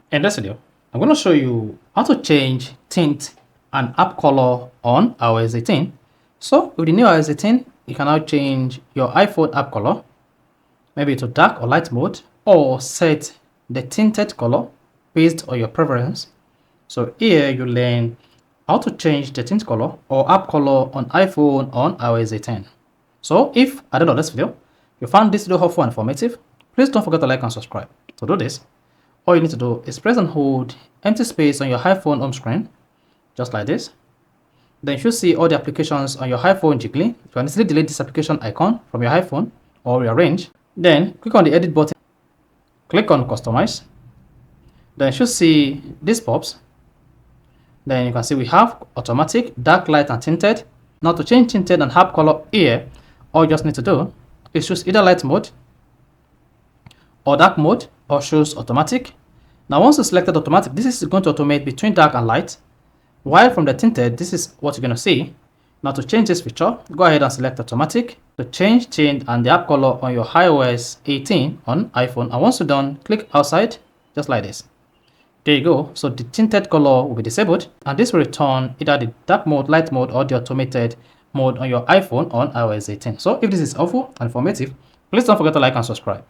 In this video, I'm going to show you how to change tint and app color on iOS 18. So with the new iOS 18, you can now change your iPhone app color, maybe to dark or light mode, or set the tinted color based on your preference. So here you learn how to change the tint color or app color on iPhone on iOS 18. So if at the end of this video, you found this video helpful and informative, please don't forget to like and subscribe. To do this, all you need to do is press and hold empty space on your iPhone home screen, just like this. Then you should see all the applications on your iPhone jiggling. You can easily delete this application icon from your iPhone or rearrange. Then click on the edit button, click on customize. Then you should see these pops. Then you can see we have automatic, dark, light, and tinted. Now to change tinted and app color here, all you just need to do is choose either light mode or dark mode, or choose automatic. Now once you selected automatic, this is going to automate between dark and light, while from the tinted, this is what you're going to see. Now to change this feature, go ahead and select automatic to change tint and the app color on your iOS 18 on iPhone, and once you're done, click outside, just like this. There you go. So the tinted color will be disabled, and this will return either the dark mode, light mode, or the automated mode on your iPhone on iOS 18. So if this is helpful and informative, please don't forget to like and subscribe.